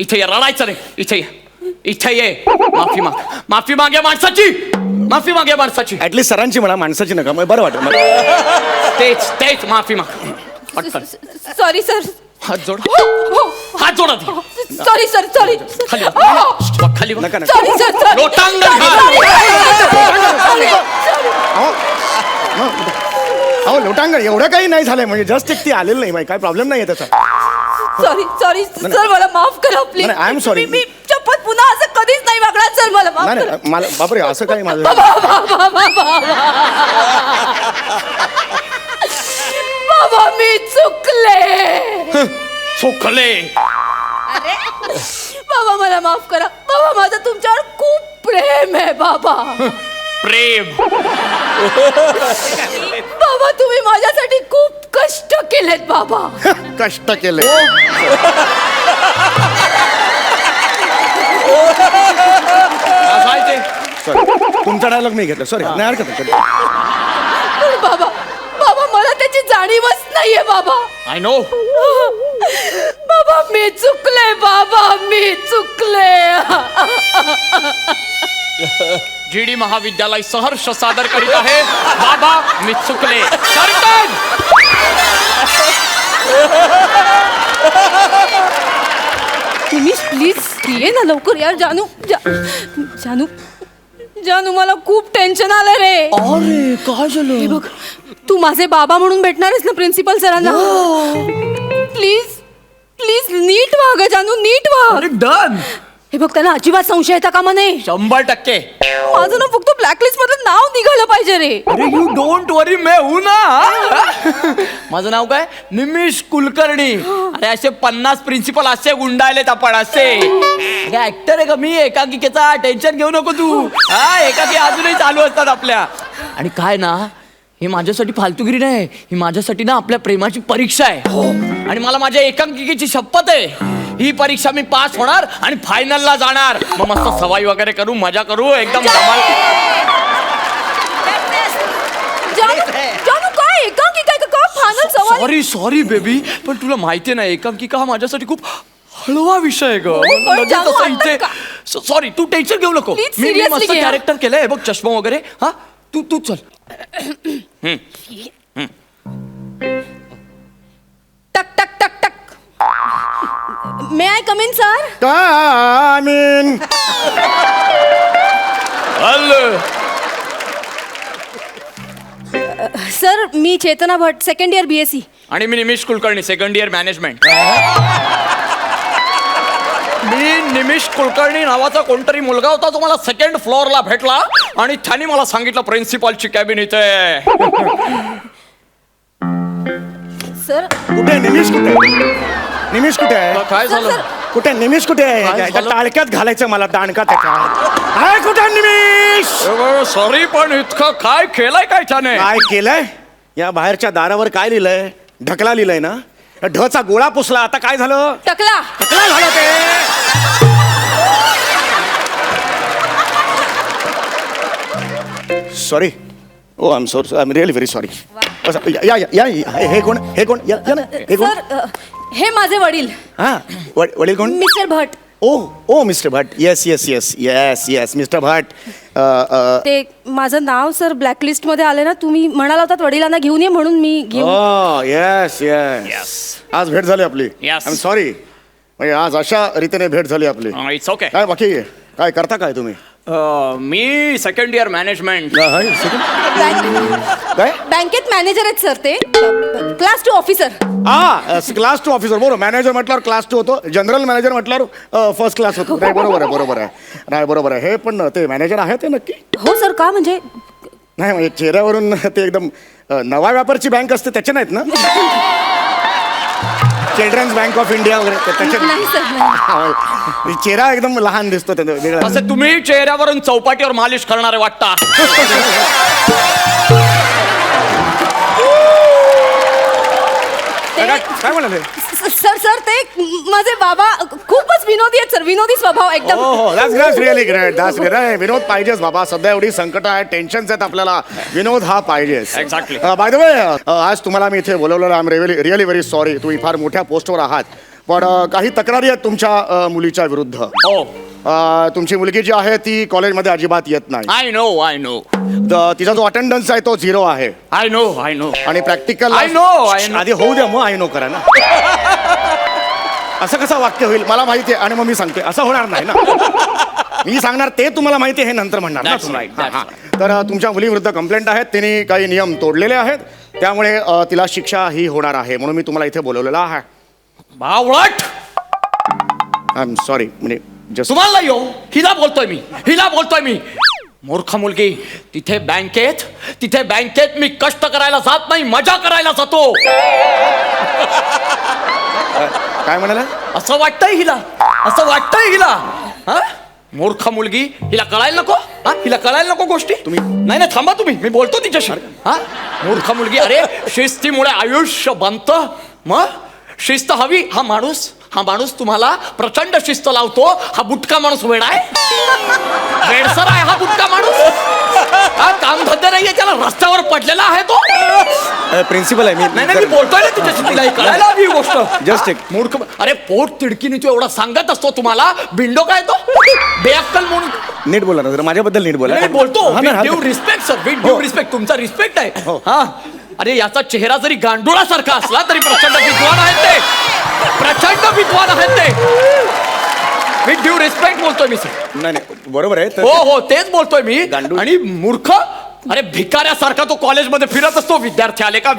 इथे ये, रडायचं रे, इथे ये, इथे ये. माफी माग, माफी माग या माणसाची, माफी माग या माणसाची. ऍटलीस्ट सरांची म्हणा, माणसाची नका, मग बरं वाटेल मला. तेच तेच, माफी माग पटकन. Sorry sir. हात जोड, हो. हात जोड आधी. Sorry sir, sorry. खाली बघ, खाली बघ. नका नका. Sorry sir. लोटांगण घाल. अहो लोटांगण एवढं काही नाही झालंय, म्हणजे जस्ट एक ती आलेलं नाही, काय प्रॉब्लेम नाही आहे त्याचा. सॉरी सॉरी सर, मला माफ करा प्लीज. नाही, I am sorry. मी शपथ पुन्हा असं कधीच नाही वागणार सर, मला माफ नाही करा. नाही मला बापरे असं काही माझं. बाबा मी चुकले. चुकले. बाबा मला माफ करा. बाबा माझं तुमच्यावर खूप प्रेम आहे बाबा. प्रेम. बाबा तुम्ही माझ्यासाठी खूप कष्ट केलेत बाबा. कष्ट केले. सॉरी, तुमचा डायलॉग मी घेतला, सॉरी. नाही हरकत नाही. बाबा बाबा मला त्याची जाणीवच नाहीये बाबा. I know. बाबा मी चुकले. बाबा मी चुकले. GD महाविद्यालय सहर्ष सादर करीत आहे बाबा मी चुकले. कर्तन. तुम्ही प्लीज ये ना लवकर यार. जानू जानू जानू मला खूप टेन्शन आलं रे. अरे काय हे झालं? बघ तू माझे बाबा म्हणून भेटणार आहेस ना प्रिन्सिपल सरांना. प्लीज प्लीज नीट वाग जानू, नीट वाग. डन. हे बघ त्यांना अजिबात संशय येता कामा नये. 100%. माझं ना फक्त ब्लॅकलिस्ट मधलं नाव निघालं पाहिजे रे. अरे यू डोंट वरी, मैं हूं ना. माझं नाव काय? निमिष कुलकर्णी. अरे असे 50 प्रिन्सिपल असे गुंडाळलेत आपण असे. ऍक्टर आहे का मी? एकांकिकेचा टेन्शन घेऊ नको तू. हा एकाकी अजूनही चालू असतात आपल्या. आणि काय ना, ही माझ्यासाठी फालतूगिरी नाही, ही माझ्यासाठी ना आपल्या प्रेमाची परीक्षा आहे. आणि मला माझ्या एकांकिकेची शपथ आहे, ही परीक्षा मी पास होणार आणि फायनलला जाणार. मग मस्त सवाई वगैरे करू, मजा करू, एकदम धमाल. जानू काय एकांकिका आहे का फायनल सवाल? सॉरी सॉरी बेबी, पण तुला माहितीये ना एकांकिका हा माझ्यासाठी खूप हळवा विषय आहे ग. पण जानू, आता का? सॉरी, तू टेन्शन घेऊ नको. Please, मी seriously मस्त घे, हा. कॅरेक्टर केलंय बघ, चष्मा वगैरे. हा तू चल. टक टक टक टक. May I come in sir? Come in. Sir मी Chetna Bhat, second year BSc. आणि मी Nimish Kulkarni, second year management. मी निमिष कुलकर्णी नावाचा कोणतरी मुलगा होता, तो मला सेकंड फ्लोअरला भेटला आणि त्याने मला सांगितलं प्रिन्सिपलची कॅबिन इथे. सर कुठे आहे निमिष? कुठे आहे निमिष? कुठे आहे? काय झालं? कुठे निमिष? कुठे आहे? काय झालं? टाळक्यात घालायचं मला, दाणका त्याच्या. काय कुठे आहे निमिष? सॉरी, पण इतकं काय केलंय काय त्याने? काय केलंय? या बाहेरच्या दारावर काय लिहिलंय? ढकला लिहिलंय ना? ढचा गोळा पुसला. आता काय झालं? टकला. टकला झालं ते. Sorry. Oh I am sorry, I am really very sorry. या या या या. हे कोण? हे कोण? या या ना. हे कोण? सर हे माझे वडील हा वडील कोण? मिस्टर भट. ओ ओ mister Bhat. Yes yes yes yes yes mister Bhat. ते माझं नाव सर ब्लॅकलिस्ट मध्ये आले ना, तुम्ही म्हणाला होतात वडिलांना घेऊन ये म्हणून मी घेऊन. ओ येस येस. आज भेट झाली आपली. Yes. I am sorry. म्हणजे आज अशा रीतीने भेट झाली आपली. It's okay. काय बाकी काय करता काय तुम्ही? मी सेकंड इयर मॅनेजमेंट. काय? बँकेत मॅनेजर आहेत सर ते. Class 2 officer. Class 2 officer. बरोबर. मॅनेजर म्हटल्यावर क्लास 2 होतो. जनरल मॅनेजर म्हटल्यावर फर्स्ट क्लास होतो. नाही बरोबर आहे, बरोबर आहे. नाही बरोबर आहे. हे पण ते मॅनेजर आहे ते नक्की? हो सर. का म्हणजे? नाही म्हणजे चेहऱ्यावरून ते एकदम नवा व्यापारची बँक असते त्याचे नाहीत ना? चिल्ड्रन्स बँक ऑफ इंडिया वगैरे त्याचे नाही सर नाही. चेहरा एकदम लहान दिसतो वेगळा. असं तुम्ही चेहऱ्यावरून चौपाटीवर मालिश करणारे वाटता. काय म्हणाले? सर सर ते माझे बाबा खूपच विनोदी आहेत सर. विनोदी स्वभाव एकदम. हो that's really great. That's great. विनोद पाहिजेच बाबा. सध्या एवढी संकट आहे, टेन्शन्स आहेत आपल्याला. विनोद हा पाहिजेच. Exactly. बाय द वे आज तुम्हाला मी इथे बोलवलेलं. I am really very sorry. तुम्ही फार मोठ्या पोस्टवर आहात, पण काही तक्रारी आहेत तुमच्या मुलीच्या विरुद्ध. हो, तुमची मुलगी जी आहे ती कॉलेजमध्ये अजिबात येत नाही. I know. तिचा जो अटेंडन्स आहे तो 0 आहे. I know. आणि प्रॅक्टिकल I know. आधी होऊ द्या, मग आय नो करा ना. असं कसं वाक्य होईल? मला माहिती आहे आणि मग मी सांगते असं होणार नाही ना. मी सांगणार ते तुम्हाला माहिती आहे हे नंतर म्हणणार ना That's तुम्ही. right, that's हां. तर तुमच्या मुलीविरुद्ध कंप्लेंट आहेत. तिने काही नियम तोडलेले आहेत, त्यामुळे तिला शिक्षा ही होणार आहे, म्हणून मी तुम्हाला इथे बोलवलेलं आहे. बावळट, आय एम सॉरी. म्हणजे जस्ट तुम्हाला येऊ, हिला बोलतोय मी. मूर्ख मुलगी, तिथे बँकेत मी कष्ट करायला जात नाही, मजा करायला जातो. काय म्हणाला? असं वाटतंय हिला हा? मूर्ख मुलगी, हिला कळायला नको. हा, हिला कळायला नको गोष्टी. नाही थांबा तुम्ही, मी बोलतो तिच्याशी. हा, मूर्ख मुलगी. अरे शिस्तीमुळे आयुष्य बनतं. मग शिस्त हवी. हा माणूस तुम्हाला प्रचंड शिस्त लावतो. हा बुटका माणूस वेडसर आहे. हा बुटका माणूस, हा काम धंदे नाहीये त्याला, रस्त्यावर पडलेला आहे तो. प्रिन्सिपल आहे नाही मी बोलतोय ना तिच्याशी, तिला हे कळायला हवी ही गोष्ट. जस्ट एक मूर्ख. अरे पोट तिडकीने तू एवढा सांगत असतो तुम्हाला, बिंडो काय तो बेअक्कल म्हणून. नीट बोला ना जरा, माझ्याबद्दल नीट बोला. मी बोलतो हा ना, हा ड्यू ना. Respect sir, with due respect. तुमचा रिस्पेक्ट आहे. हा, अरे याचा चेहरा जरी गांडुळासारखा असला तरी प्रचंड विद्वान आहेत ते. विथ ड्यू रिस्पेक्ट बोलतोय मी सर. नाही बरोबर आहे. हो तेच बोलतोय मी. गांडूळ. आणि मूर्ख, अरे भिकाऱ्यासारखा तो कॉलेजमध्ये फिरत असतो. विद्यार्थी आले का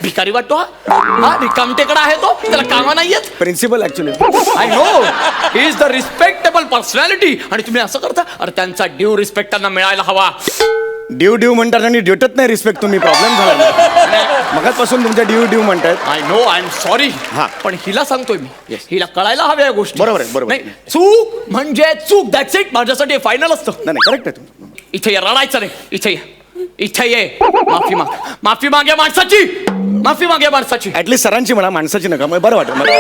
भिकारी वाटतो. हा रिकामटेकडा आहे तो, त्याला कामं नाहीयेत. Principal actually I know, he is the respectable personality. आणि तुम्ही असं करता. अरे त्यांचा ड्यू रिस्पेक्ट त्यांना मिळायला हवा. ड्यू म्हणतात आणि देतच नाही रिस्पेक्ट. तुम्ही प्रॉब्लेम झाला मगाचपासून तुमच्या ड्यू म्हणतायत. I know, I am sorry. हा. पण हिला सांगतोय मी, हिला कळायला हव्या या गोष्टी. बरोबर आहे, बरोबर आहे. नाही, चूक म्हणजे चूक, दॅट्स इट. माझ्यासाठी फायनल असतं. नाही करेक्ट आहे तुम्ही. इथे ये, रडायचं नाही. इथे ये. माफी माग या माणसाची. ऍटलीस्ट सरांची म्हणा, माणसाची नका. मग बरं वाटत मला.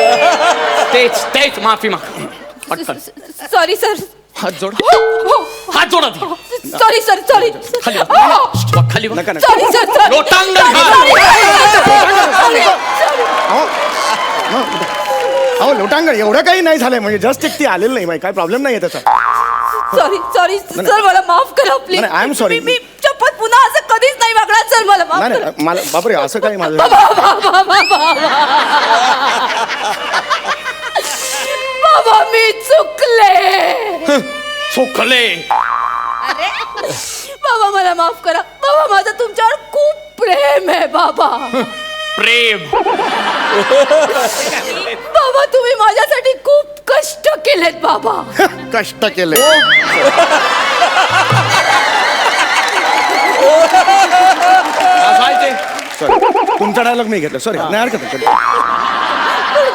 तेच माफी माग. पटकन सॉरी सर. हात जोड. हात जोड आधी. Sorry sir. खाली बघ. नका. Sorry sir. लोटांगण. अहो लोटांगण एवढं काही नाही झालंय. म्हणजे जस्ट एक ती आलेलं नाही, काय प्रॉब्लेम नाही आहे त्याचा. सॉरी सर, मला माफ करा प्लीज. नाही, I am sorry. मी शपथ पुन्हा असं कधीच नाही वागणार सर. मला माफ करा. नाही मला बापरे असं काय माझं. बाबा मी चुकले. बाबा मला माफ करा. बाबा माझं तुमच्यावर खूप प्रेम आहे बाबा. प्रेम. बाबा तुम्ही माझ्यासाठी खूप कष्ट केलेत बाबा. कष्ट केले. सॉरी, तुमचा डायलॉग मी घेतला. सॉरी, नाही हरकत नाही.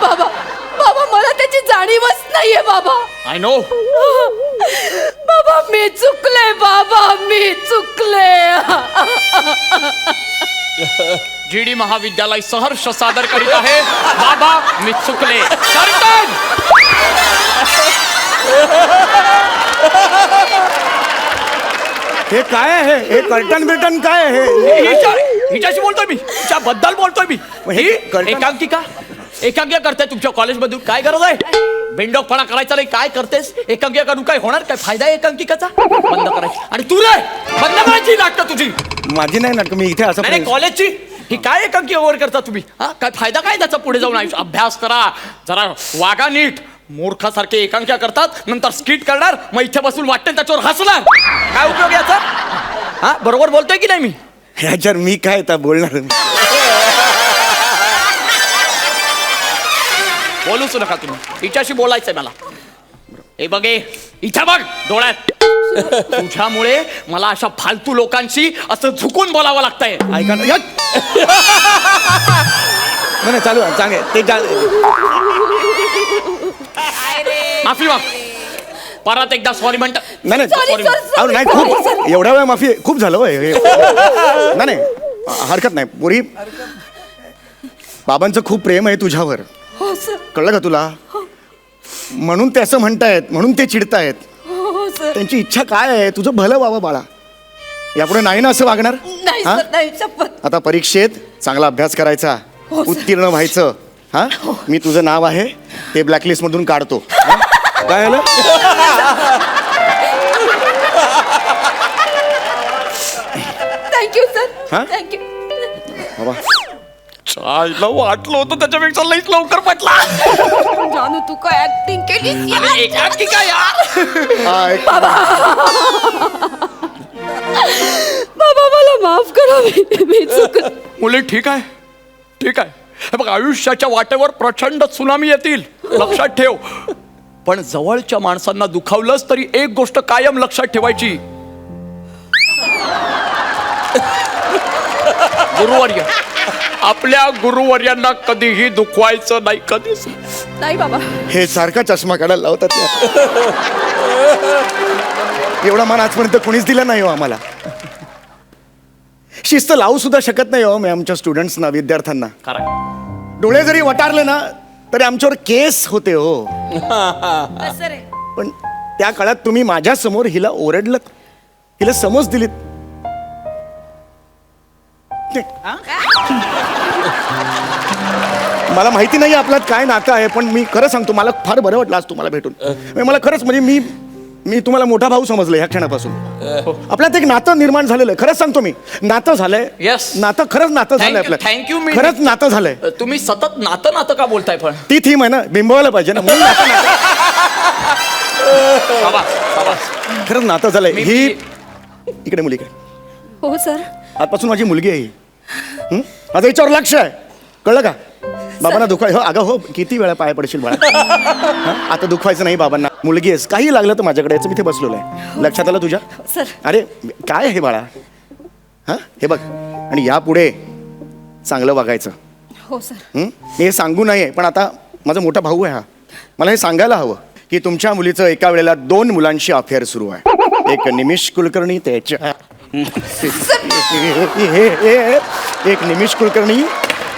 पण बाबा मला त्याची जाणीवच नाहीये बाबा. I know. बाबा मी चुकले. GD महाविद्यालय सहर्ष सादर करीत आहे बाबा मी चुकले. कर्तन. हे काय आहे? हे कर्टन काय आहे? हिच्याशी बोलतोय मी, हिच्याबद्दल बोलतोय मी. ही एकांकिका करते तुमच्या कॉलेजमधून. काय गरज आहे बेंडोकपणा करायचा नाही. काय करतेस? एकांकिका करून काय होणार? काय फायदा आहे एकांकिकाचा? बंद करायची. आणि तू रे बंद करायची नाटकं तुझी. माझी नाही नाटक. मी इथे असं नाही कॉलेजची. ही काय एकांकिका वर करता तुम्ही? हा, काय फायदा काय त्याचा? पुढे जाऊन आयुष्य अभ्यास करा, जरा वागा नीट. मूर्खासारखे एकांकिका करतात, नंतर स्किट करणार, मग इथे बसून वाटते त्याच्यावर हसणार. काय उपयोग याचा? हा, बरोबर बोलतोय की नाही मी? ह्याच्यावर मी काय आता बोलणार. बोलूच नका तुम्ही. हिच्याशी बोलायचंय मला. हे बघे, इथं बघ डोळ्यात. तुझ्यामुळे मला अशा फालतू लोकांशी असं झुकून बोलावं लागतंय. ऐका ना. नाही चालू आहे, चांगले ते माफी माग. परत एकदा सॉरी म्हणतात. नाही Sorry, sir, sorry, नाही sorry, खूप sir. एवढ्या वेळ माफी खूप झालं होय. नाही हरकत नाही. पुरी बाबांचं खूप प्रेम आहे तुझ्यावर. हो सर. कळलं का तुला? म्हणून ते असं म्हणतायत, म्हणून ते चिडतायत. हो सर. त्यांची इच्छा काय आहे? तुझं भलं व्हावं बाळा. यापुढे नाही ना असं वागणार. नाही हा? सर, नाही शपथ. आता परीक्षेत चांगला अभ्यास करायचा, हो, सर. उत्तीर्ण व्हायचं. हा, मी तुझं नाव आहे ते ब्लॅकलिस्ट मधून काढतो. हा? काय झालं? Thank you sir. हा? थँक्यू. बाबा चायला वाटलं होतं त्याच्यापेक्षा लईच लवकर पटला. जानू तू काय ऍक्टिंग केलीस यार? अरे, एकांकी काय यार? हा, एक- बाबा मला माफ करा. मी चुकलं. मुले ठीक आहे, ठीक आहे. हे बघ, आयुष्याच्या वाटेवर प्रचंड त्सुनामी येतील, लक्षात ठेव. पण जवळच्या माणसांना दुखावलंच तरी एक गोष्ट कायम लक्षात ठेवायची. गुरुवर्य, आपल्या गुरुवर्यांना कधीही दुखवायचं नाही, कधीच. नाही बाबा. हे सारखा चष्मा काढायला लावतात यार. एवढा मान आजपर्यंत कोणीच दिला नाही हो आम्हाला. शिस्त लावू सुद्धा शकत नाही हो मी आमच्या स्टुडंट्सना, विद्यार्थ्यांना. डोळे जरी वटारले ना तरी आमच्यावर केस होते हो. असं रे. पण त्या काळात तुम्ही माझ्या समोर हिला ओरडलं, हिला समज दिलीत. मला माहिती नाही आपल्यात काय नातं आहे, पण मी खरं सांगतो मला फार बरं वाटलं आज तुम्हाला भेटून. मला खरंच म्हणजे मी तुम्हाला मोठा भाऊ समजलं ह्या क्षणापासून. आपल्यात एक नातं निर्माण झालेलं आहे. खरंच सांगतो मी, नातं झालंय. Yes. नातं खरंच नातं झालंय आपलं. थँक्यू. मी खरंच नातं झालंय. तुम्ही सतत नातं नातं का बोलताय पण? ती थीम आहे ना, बिंबवायला पाहिजे ना, म्हणून नातं खरंच नातं झालंय. ही इकडे मुली काय हो सर. आजपासून माझी मुलगी आहे ही. माझं याच्यावर लक्ष आहे, कळलं का? बाबांना दुखाय हो अगं हो, किती वेळा पाय पडशील बाळा. हं? आता दुखवायचं नाही बाबांना. मुलगी आहेस, काही लागलं तर माझ्याकडे यायचं, मी ते बसलेलो आहे. लक्षात आलं तुझ्या? सर. अरे काय आहे बाळा? हा हे बघ, आणि यापुढे चांगलं वागायचं. हो सर. मी हे सांगू नये, पण आता माझा मोठा भाऊ आहे हा, मला हे सांगायला हवं की तुमच्या मुलीचं एका वेळेला 2 मुलांशी अफेअर सुरू आहे. एक निमिष कुलकर्णी, त्याच्या एक निमिष कुलकर्णी,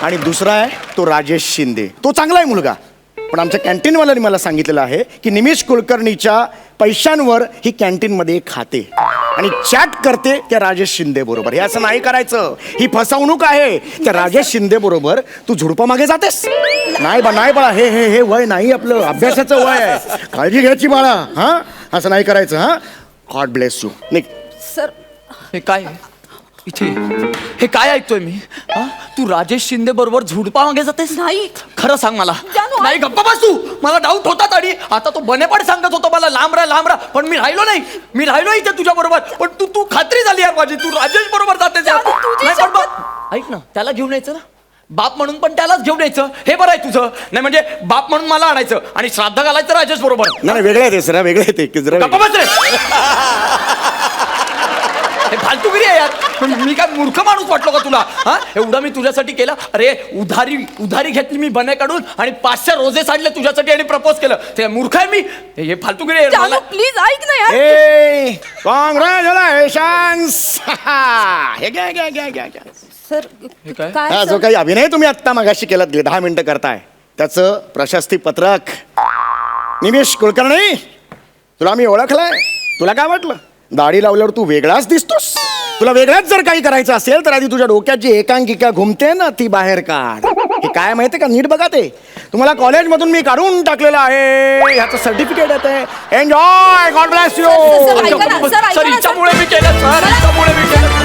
आणि दुसरा आहे तो राजेश शिंदे. तो चांगला आहे मुलगा, पण आमच्या कॅन्टीनवाल्याने मला सांगितलेलं आहे की निमिष कुलकर्णीच्या पैशांवर ही कॅन्टीनमध्ये खाते आणि चॅट करते त्या राजेश शिंदे बरोबर. हे असं नाही करायचं, ही फसवणूक आहे. त्या राजेश शिंदे बरोबर तू झुडपा मागे जातेस. नाही बाळा, हे हे हे वय नाही आपलं, अभ्यासाचं वय आहे. काळजी घ्यायची बाळा. हा असं नाही करायचं. हा God bless you. Nick. Sir. हे काय इथे, हे काय ऐकतोय मी? हा? तू राजेश शिंदे बरोबर झुडपा मागे जातेस? नाही. खरं सांग मला. जानू, नाही गप्पा बस तू. मला डाऊट होता आणि आता तो बनेपाड सांगत होता मला लांब राहा, पण मी राहिलो नाही. मी राहिलो इथे तुझ्या बरोबर. पण तू खात्री झाली यार माझी, तू राजेश बरोबर जातेस. जानू, तुझी नाही, पण शपथ. ऐक ना, त्याला घेऊन यायचं ना, बाप म्हणून पण त्यालाच घेऊन यायचं. हे बरं आहे तुझं. नाही म्हणजे बाप म्हणून मला आणायचं आणि श्राद्ध घालायचं राजेश बरोबर. नाही वेगळे आहे ते सर, वेगळे आहे ते जरा. गप्पा बस रे. हे फालतूगिरी आहे यार. पण मी काय मूर्ख माणूस वाटलो का तुला? हा, एवढं मी तुझ्यासाठी केलं. अरे उधारी घेतली मी बने काढून आणि 500 रोजे साडले तुझ्यासाठी आणि प्रपोज केलं. ते मूर्ख आहे मी. हे फालतूगिरी आहे. जानू प्लीज ऐक ना यार. ए कॉंग्रॅच्युलेशन्स. हे घ्या. सर काय? काय हा सर? जो काही अभिनय तुम्ही आत्ता मगाशी केला 10 मिनिटं करताय त्याचं प्रशस्ती पत्रक. निमिष कुलकर्णी, तुला मी ओळखलंय. तुला काय वाटलं? दाढी लावल्यावर तू वेगळाच दिसतोस. तुला वेगळाच जर काही करायचं असेल तर आधी तुझ्या डोक्यात जी एकांकिका घुमते ना ती बाहेर काढ. हे काय माहितीये का, नीट बघा. ते तुम्हाला कॉलेजमधून मी काढून टाकलेलं आहे. ह्याचं सर्टिफिकेट येते. Enjoy. God bless you. Sir, ऐका ना, सर, ऐका ना, सर, सर. हिच्यामुळे मी केलं. सर, हिच्यामुळे मी केलं.